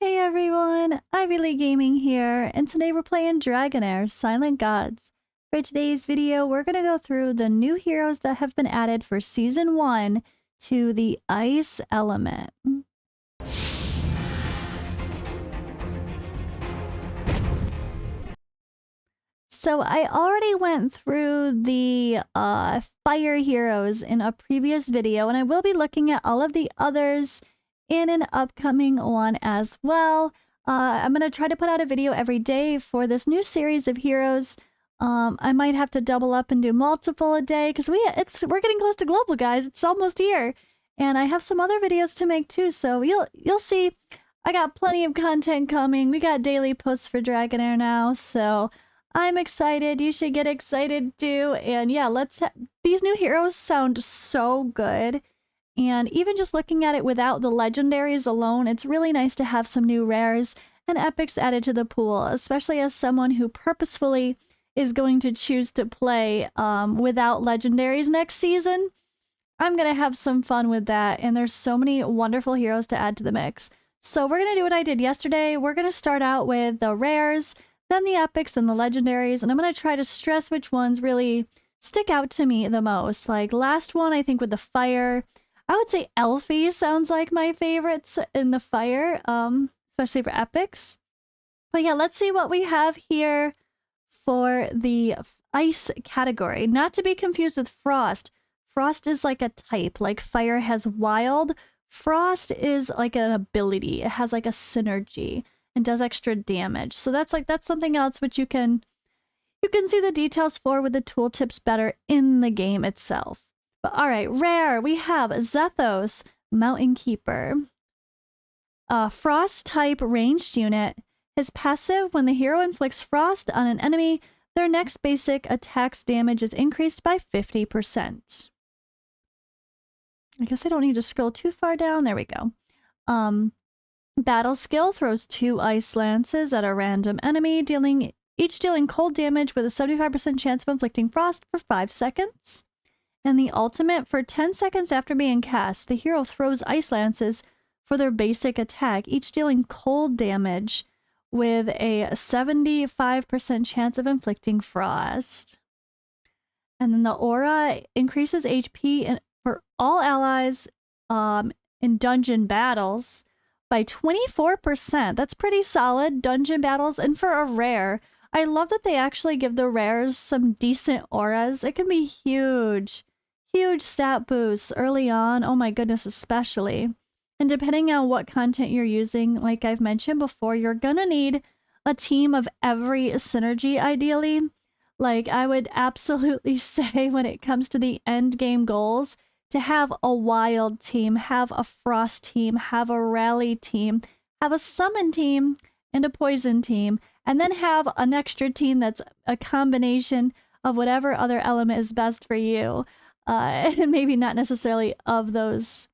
Hey everyone, Ivy League Gaming here, and today we're playing Dragonheir Silent Gods. For today's video, we're going to go through the new heroes that have been added for Season 1 to the Ice element. So I already went through the fire heroes in a previous video, and I will be looking at all of the others in an upcoming one as well. I'm going to try to put out a video every day for this new series of heroes. I might have to double up and do multiple a day because we're getting close to global, guys. It's almost here. And I have some other videos to make too, so you'll see. I got plenty of content coming. We got daily posts for Dragonheir now, so I'm excited. You should get excited too. And yeah, these new heroes sound so good. And even just looking at it without the legendaries alone, it's really nice to have some new rares and epics added to the pool, especially as someone who purposefully is going to choose to play without legendaries next season. I'm going to have some fun with that, and there's so many wonderful heroes to add to the mix. So we're going to do what I did yesterday. We're going to start out with the rares, then the epics, then the legendaries, and I'm going to try to stress which ones really stick out to me the most. Like last one, I think with the fire, I would say Elfie sounds like my favorites in the fire, especially for epics. But yeah, let's see what we have here for the ice category. Not to be confused with frost. Frost is like a type, like fire has wild. Frost is like an ability. It has like a synergy and does extra damage. So that's something else which you can see the details for with the tooltips better in the game itself. But all right, rare, we have Zethos, Mountain Keeper. Frost type ranged unit. His passive, when the hero inflicts frost on an enemy, their next basic attack's damage is increased by 50%. I guess I don't need to scroll too far down. There we go. Battle skill throws 2 ice lances at a random enemy, each dealing cold damage with a 75% chance of inflicting frost for 5 seconds. And the ultimate, for 10 seconds after being cast, the hero throws ice lances for their basic attack, each dealing cold damage with a 75% chance of inflicting frost. And then the aura increases HP for all allies in dungeon battles by 24%. That's pretty solid, dungeon battles. And for a rare, I love that they actually give the rares some decent auras. It can be huge. Huge stat boosts early on, oh my goodness, especially. And depending on what content you're using, like I've mentioned before, you're gonna need a team of every synergy ideally. Like I would absolutely say when it comes to the end game goals, to have a wild team, have a frost team, have a rally team, have a summon team, and a poison team, and then have an extra team that's a combination of whatever other element is best for you. And maybe not necessarily of those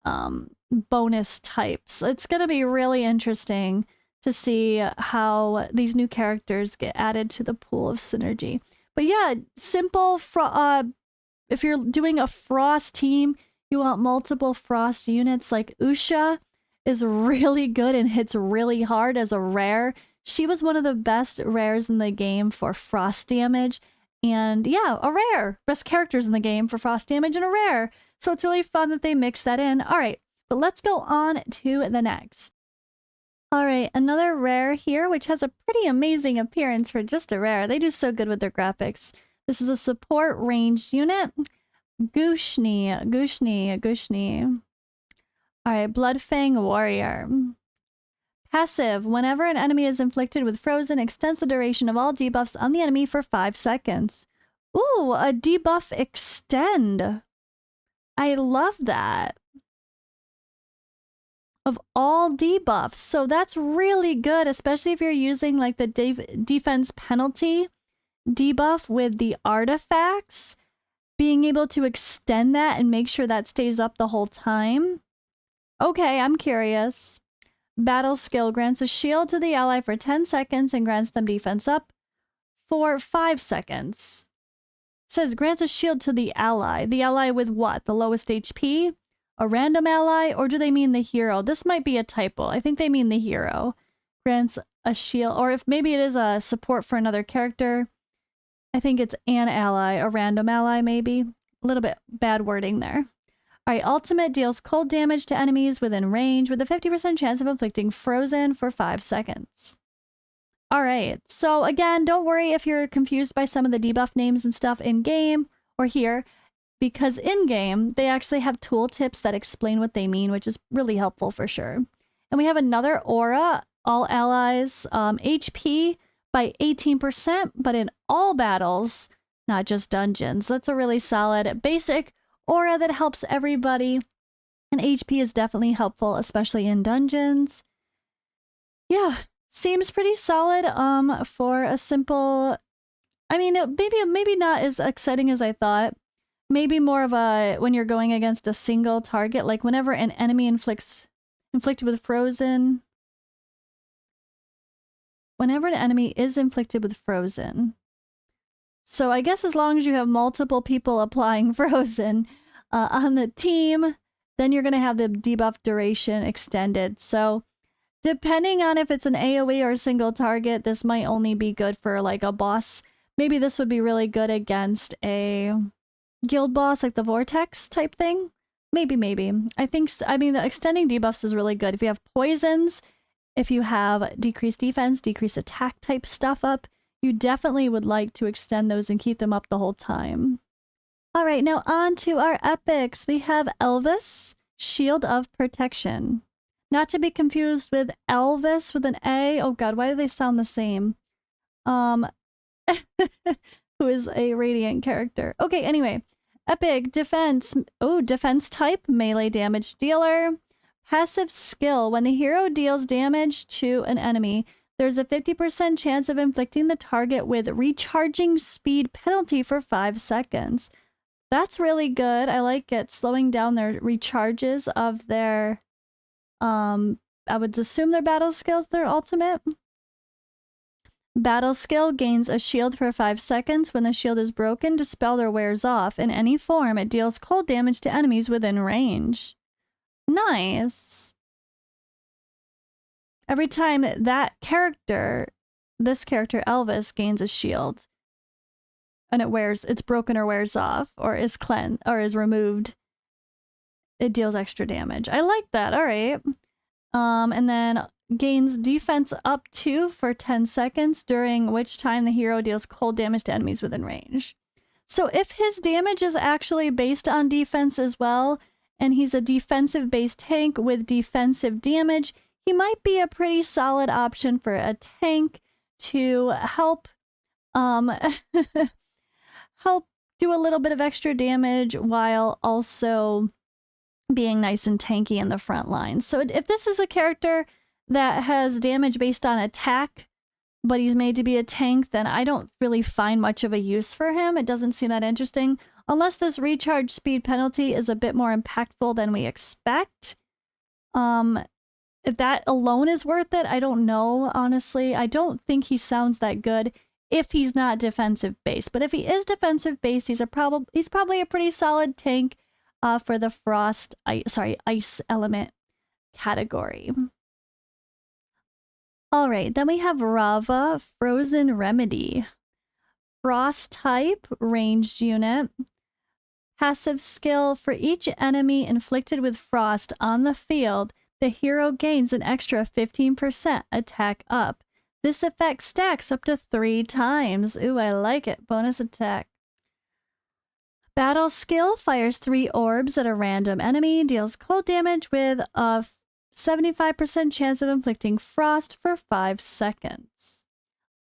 bonus types. It's going to be really interesting to see how these new characters get added to the pool of synergy. But yeah, simple. If you're doing a frost team, you want multiple frost units. Like Usha is really good and hits really hard as a rare. She was one of the best rares in the game for frost damage. And yeah, a rare. Best characters in the game for frost damage and a rare. So it's really fun that they mix that in. All right, but let's go on to the next. All right, another rare here, which has a pretty amazing appearance for just a rare. They do so good with their graphics. This is a support ranged unit. Gusni. All right, Bloodfang Warrior. Passive, whenever an enemy is inflicted with frozen, extends the duration of all debuffs on the enemy for 5 seconds. Ooh, a debuff extend. I love that. Of all debuffs. So that's really good, especially if you're using like the defense penalty debuff with the artifacts. Being able to extend that and make sure that stays up the whole time. Okay, I'm curious. Battle skill grants a shield to the ally for 10 seconds and grants them defense up for 5 seconds. It says grants a shield to the ally. The ally with what? The lowest HP? a random ally, or do they mean the hero? This might be a typo. I think they mean the hero. Grants a shield, or if maybe it is a support for another character. I think it's an ally, a random ally maybe. A little bit bad wording there. Alright, ultimate deals cold damage to enemies within range with a 50% chance of inflicting frozen for 5 seconds. Alright, so again, don't worry if you're confused by some of the debuff names and stuff in-game or here, because in-game, they actually have tooltips that explain what they mean, which is really helpful for sure. And we have another aura, all allies, HP by 18%, but in all battles, not just dungeons. That's a really solid basic aura that helps everybody. And HP is definitely helpful, especially in dungeons. Yeah, seems pretty solid for a simple... I mean, maybe not as exciting as I thought. Maybe more of a when you're going against a single target, like whenever an enemy inflicted with frozen. Whenever an enemy is inflicted with frozen. So I guess as long as you have multiple people applying frozen on the team, then you're going to have the debuff duration extended. So depending on if it's an AoE or a single target, this might only be good for like a boss. Maybe this would be really good against a guild boss, like the Vortex type thing. Maybe. I mean, the extending debuffs is really good. If you have poisons, if you have decreased defense, decreased attack type stuff up, you definitely would like to extend those and keep them up the whole time. All right, now on to our epics. We have Elvis, Shield of Protection. Not to be confused with Elvis with an A. Oh god, why do they sound the same? Who is a radiant character. Okay, anyway. Epic, defense. Oh, defense type, melee damage dealer. Passive skill. When the hero deals damage to an enemy, there's a 50% chance of inflicting the target with recharging speed penalty for 5 seconds. That's really good. I like it. Slowing down their recharges of their, I would assume their battle skills, their ultimate. Battle skill gains a shield for 5 seconds. When the shield is broken, dispelled, or wears off in any form, it deals cold damage to enemies within range. Nice. Every time that character, this character Elvis, gains a shield, and it's broken or wears off, or is cleansed, or is removed, it deals extra damage. I like that. All right. And then gains defense up to for 10 seconds, during which time the hero deals cold damage to enemies within range. So if his damage is actually based on defense as well, and he's a defensive-based tank with defensive damage, he might be a pretty solid option for a tank to help help do a little bit of extra damage while also being nice and tanky in the front lines. So if this is a character that has damage based on attack, but he's made to be a tank, then I don't really find much of a use for him. It doesn't seem that interesting. Unless this recharge speed penalty is a bit more impactful than we expect. If that alone is worth it, I don't know, honestly. I don't think he sounds that good if he's not defensive based. But if he is defensive based, he's probably a pretty solid tank for the ice element category. All right, then we have Rava, Frozen Remedy. Frost type, ranged unit. Passive skill, for each enemy inflicted with frost on the field, the hero gains an extra 15% attack up. This effect stacks up to 3 times. Ooh, I like it. Bonus attack. Battle skill, fires 3 orbs at a random enemy, deals cold damage with a 75% chance of inflicting frost for 5 seconds.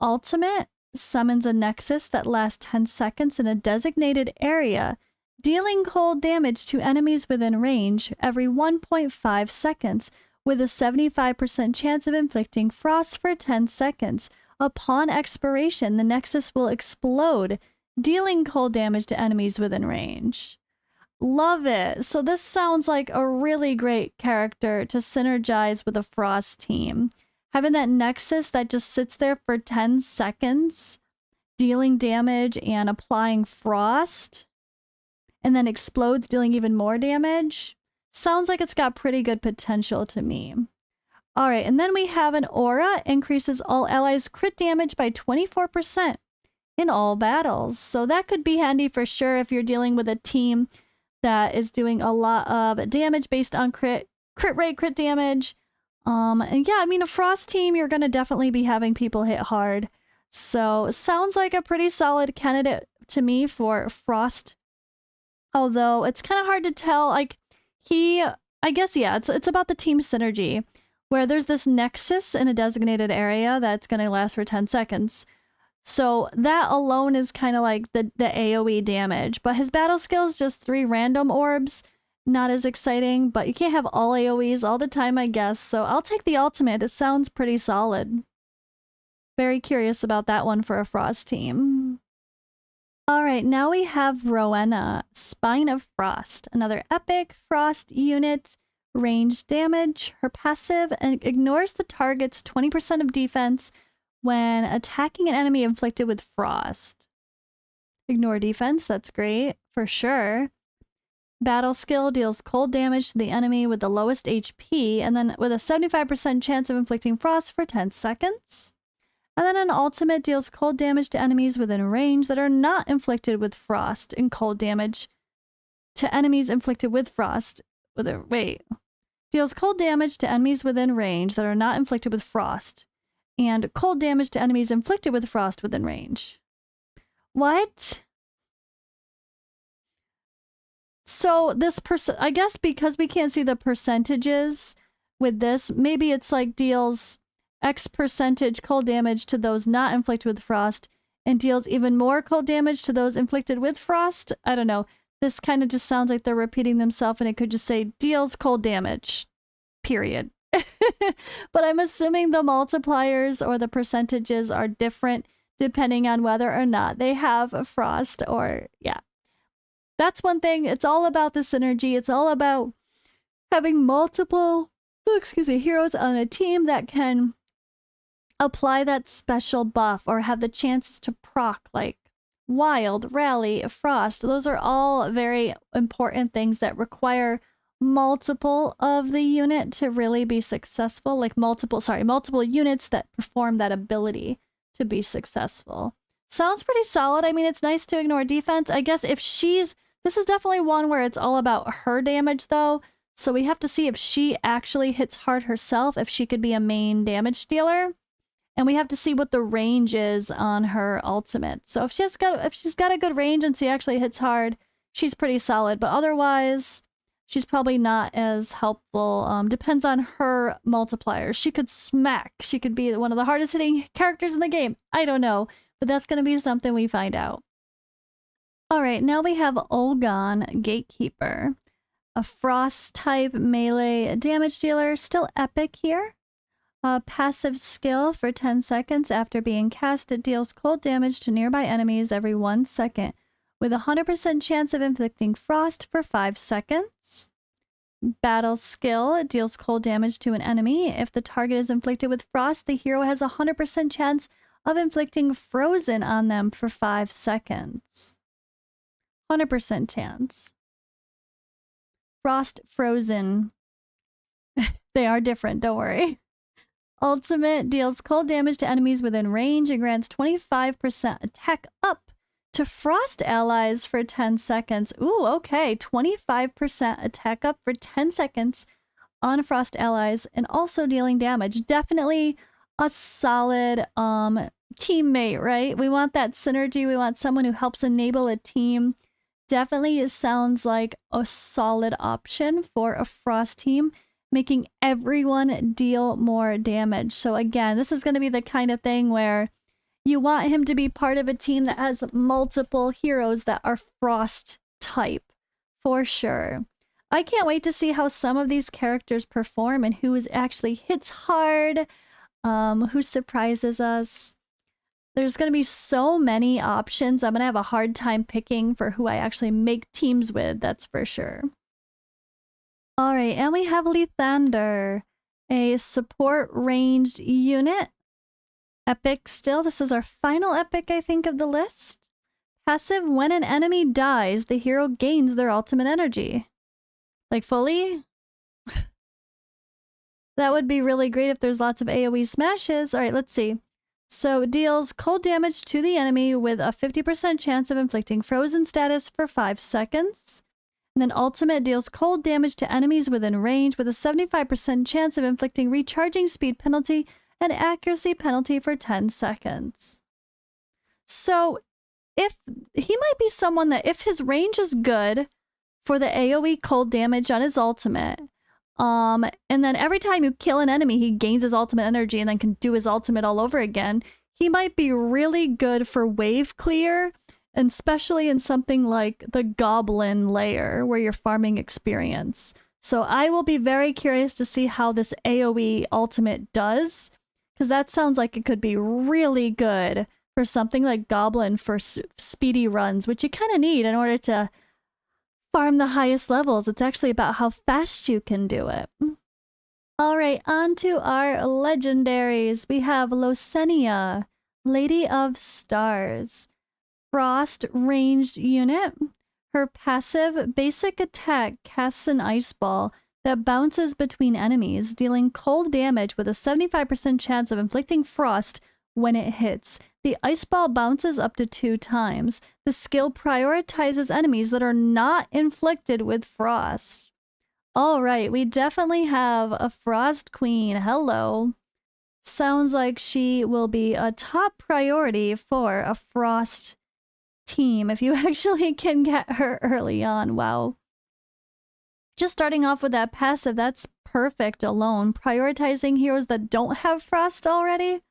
Ultimate, summons a nexus that lasts 10 seconds in a designated area, dealing cold damage to enemies within range every 1.5 seconds, with a 75% chance of inflicting frost for 10 seconds. Upon expiration, the nexus will explode, dealing cold damage to enemies within range. Love it. So this sounds like a really great character to synergize with a frost team. Having that nexus that just sits there for 10 seconds, dealing damage and applying frost, and then explodes, dealing even more damage. Sounds like it's got pretty good potential to me. All right, and then we have an aura, increases all allies crit damage by 24% in all battles. So that could be handy for sure if you're dealing with a team that is doing a lot of damage based on crit rate, crit damage. And yeah, I mean, a frost team, you're going to definitely be having people hit hard. So sounds like a pretty solid candidate to me for frost. Although it's kind of hard to tell, like I guess, yeah, it's about the team synergy, where there's this nexus in a designated area that's going to last for 10 seconds. So that alone is kind of like the AoE damage, but his battle skill is just 3 random orbs. Not as exciting, but you can't have all AoEs all the time, I guess. So I'll take the ultimate. It sounds pretty solid. Very curious about that one for a frost team. All right, now we have Rowena, Spine of Frost, another epic frost unit, range damage. Her passive ignores the target's 20% of defense when attacking an enemy inflicted with frost. Ignore defense, that's great, for sure. Battle skill deals cold damage to the enemy with the lowest HP, and then with a 75% chance of inflicting frost for 10 seconds. And then an ultimate deals cold damage to enemies within range that are not inflicted with frost, and cold damage to enemies inflicted with frost. Deals cold damage to enemies within range that are not inflicted with frost, and cold damage to enemies inflicted with frost within range. What? So this I guess because we can't see the percentages with this, maybe it's like deals X percentage cold damage to those not inflicted with frost and deals even more cold damage to those inflicted with frost. I don't know. This kind of just sounds like they're repeating themselves, and it could just say deals cold damage, period. But I'm assuming the multipliers or the percentages are different depending on whether or not they have frost or, yeah. That's one thing. It's all about the synergy. It's all about having multiple, heroes on a team that can apply that special buff or have the chances to proc, like Wild, Rally, Frost. Those are all very important things that require multiple of the unit to really be successful, like multiple units that perform that ability to be successful. Sounds pretty solid. I mean, it's nice to ignore defense. I guess if this is definitely one where it's all about her damage though. So we have to see if she actually hits hard herself, if she could be a main damage dealer. And we have to see what the range is on her ultimate. So if she's got a good range and she actually hits hard, she's pretty solid. But otherwise, she's probably not as helpful. Depends on her multiplier. She could smack. She could be one of the hardest hitting characters in the game. I don't know. But that's going to be something we find out. All right, now we have Olgan, Gatekeeper. A frost type melee damage dealer. Still epic here. Passive skill for 10 seconds after being cast. It deals cold damage to nearby enemies every 1 second, with a 100% chance of inflicting frost for 5 seconds. Battle skill, it deals cold damage to an enemy. If the target is inflicted with frost, the hero has a 100% chance of inflicting frozen on them for 5 seconds. 100% chance. Frost, frozen. They are different, don't worry. Ultimate deals cold damage to enemies within range and grants 25% attack up to frost allies for 10 seconds. Ooh, okay. 25% attack up for 10 seconds on frost allies and also dealing damage. Definitely a solid teammate, right? We want that synergy. We want someone who helps enable a team. Definitely it sounds like a solid option for a frost team, making everyone deal more damage. So again, this is going to be the kind of thing where you want him to be part of a team that has multiple heroes that are frost type, for sure. I can't wait to see how some of these characters perform and who actually hits hard, who surprises us. There's going to be so many options. I'm going to have a hard time picking for who I actually make teams with, that's for sure. All right, and we have Lethander, a support ranged unit. Epic still. This is our final epic, I think, of the list. Passive, when an enemy dies, the hero gains their ultimate energy. Like fully? That would be really great if there's lots of AoE smashes. All right, let's see. So it deals cold damage to the enemy with a 50% chance of inflicting frozen status for 5 seconds. And then ultimate deals cold damage to enemies within range with a 75% chance of inflicting recharging speed penalty and accuracy penalty for 10 seconds. So if he might be someone that if his range is good for the AoE cold damage on his ultimate, and then every time you kill an enemy, he gains his ultimate energy and then can do his ultimate all over again, he might be really good for wave clear, and especially in something like the Goblin layer where you're farming experience. So I will be very curious to see how this AoE ultimate does, because that sounds like it could be really good for something like Goblin for speedy runs, which you kind of need in order to farm the highest levels. It's actually about how fast you can do it. All right, on to our legendaries. We have Lossenia, Lady of Stars. Frost ranged unit. Her passive basic attack casts an ice ball that bounces between enemies, dealing cold damage with a 75% chance of inflicting frost when it hits. The ice ball bounces up to 2 times. The skill prioritizes enemies that are not inflicted with frost. All right, we definitely have a Frost Queen. Hello. Sounds like she will be a top priority for a Frost team if you actually can get her early on. Wow. Just starting off with that passive, that's perfect alone. Prioritizing heroes that don't have Frost already.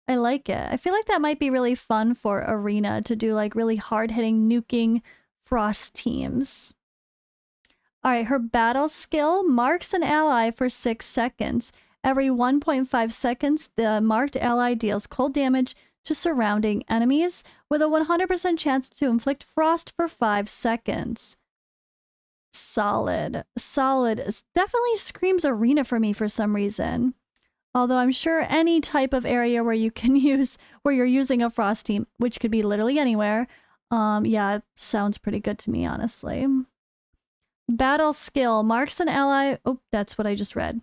I like it. I feel like that might be really fun for Arena to do like really hard-hitting nuking Frost teams. Alright, her battle skill marks an ally for 6 seconds. Every 1.5 seconds, the marked ally deals cold damage to surrounding enemies with a 100% chance to inflict frost for 5 seconds. Solid. Solid. It definitely screams Arena for me for some reason. Although I'm sure any type of area where you can use, where you're using a Frost team, which could be literally anywhere, yeah, it sounds pretty good to me, honestly. Battle skill marks an ally. Oh, that's what I just read.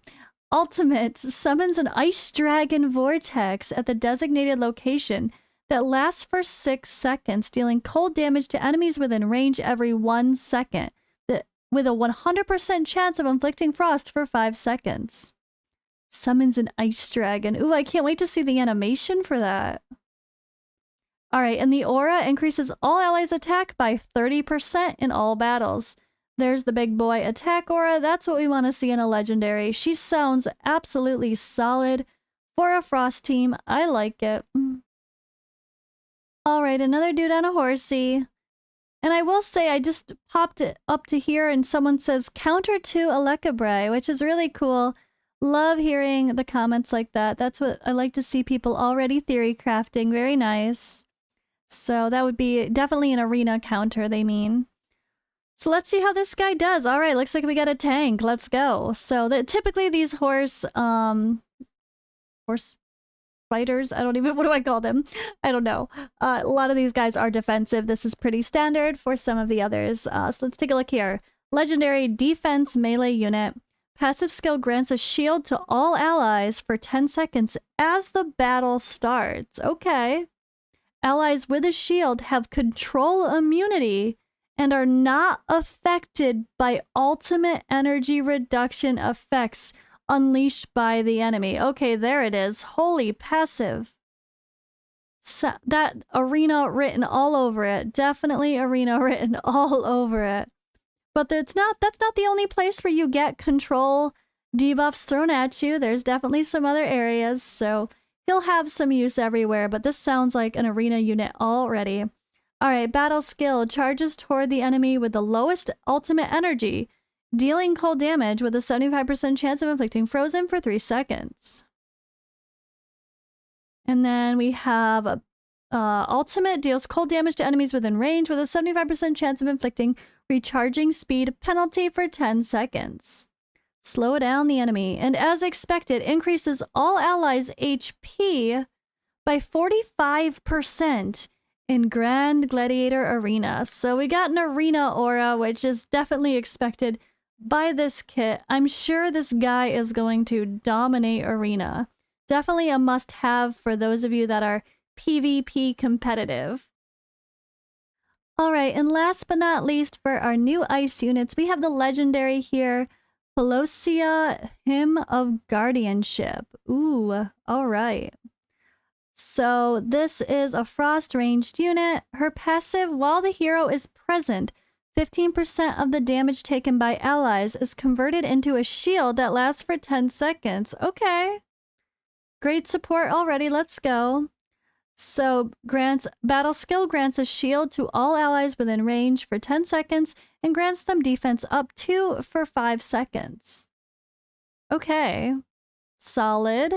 Ultimate summons an ice dragon vortex at the designated location that lasts for 6 seconds, dealing cold damage to enemies within range every 1 second, with a 100% chance of inflicting frost for 5 seconds. Summons an ice dragon. Ooh, I can't wait to see the animation for that. Alright, and the aura increases all allies' attack by 30% in all battles. There's the big boy attack aura. That's what we want to see in a legendary. She sounds absolutely solid for a Frost team. I like it. Alright, another dude on a horsey. And I will say, I just popped it up to here and someone says counter to Alecabre, which is really cool. Love hearing the comments like that. That's what I like to see, people already theory crafting. Very nice. So that would be definitely an arena counter, they mean. So let's see how this guy does. All right, looks like we got a tank. Let's go. So typically these horse fighters, I don't even, what do I call them? I don't know. A lot of these guys are defensive. This is pretty standard for some of the others. So let's take a look here. Legendary defense melee unit. Passive skill grants a shield to all allies for 10 seconds as the battle starts. Okay. Allies with a shield have control immunity and are not affected by ultimate energy reduction effects unleashed by the enemy. Okay, there it is. Holy passive. So, that arena written all over it. Definitely arena written all over it. But that's not the only place where you get control debuffs thrown at you. There's definitely some other areas, so he'll have some use everywhere, but this sounds like an arena unit already. Alright, battle skill charges toward the enemy with the lowest ultimate energy, dealing cold damage with a 75% chance of inflicting frozen for 3 seconds. And then we have ultimate deals cold damage to enemies within range with a 75% chance of inflicting recharging speed penalty for 10 seconds. Slow down the enemy, and as expected, increases all allies' HP by 45% in Grand Gladiator Arena. So we got an arena aura, which is definitely expected. buy this kit. I'm sure this guy is going to dominate Arena. Definitely a must-have for those of you that are PvP competitive. Alright, and last but not least for our new ice units, we have the legendary here, Felosia, Hym of Guardianship. Ooh, alright. So this is a frost ranged unit. Her passive, while the hero is present, 15% of the damage taken by allies is converted into a shield that lasts for 10 seconds. Okay. Great support already. Let's go. So battle skill grants a shield to all allies within range for 10 seconds and grants them defense up 2 for 5 seconds. Okay. Solid.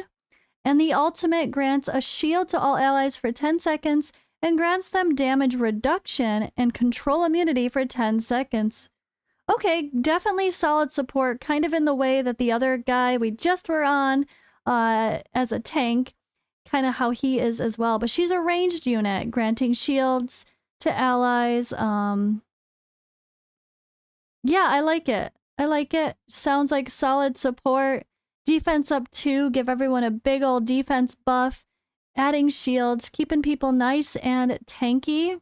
And the ultimate grants a shield to all allies for 10 seconds and grants them damage reduction and control immunity for 10 seconds. Okay, definitely solid support, kind of in the way that the other guy we just were on as a tank, kind of how he is as well. But she's a ranged unit, granting shields to allies. Yeah, I like it. I like it. Sounds like solid support. Defense up 2, give everyone a big old defense buff. Adding shields, keeping people nice and tanky.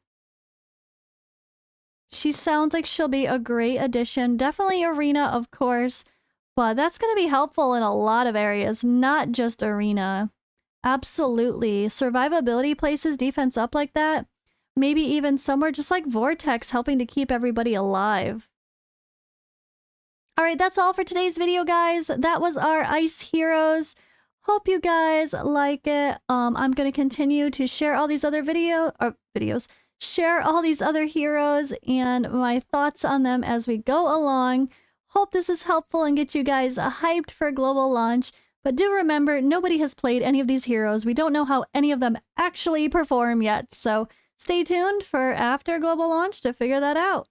She sounds like she'll be a great addition. Definitely Arena, of course. But that's going to be helpful in a lot of areas, not just Arena. Absolutely. Survivability places defense up like that. Maybe even somewhere just like Vortex, helping to keep everybody alive. Alright, that's all for today's video, guys. That was our Ice Heroes. Hope you guys like it. I'm going to continue to share all these other videos, share all these other heroes and my thoughts on them as we go along. Hope this is helpful and get you guys hyped for global launch. But do remember, nobody has played any of these heroes. We don't know how any of them actually perform yet. So stay tuned for after global launch to figure that out.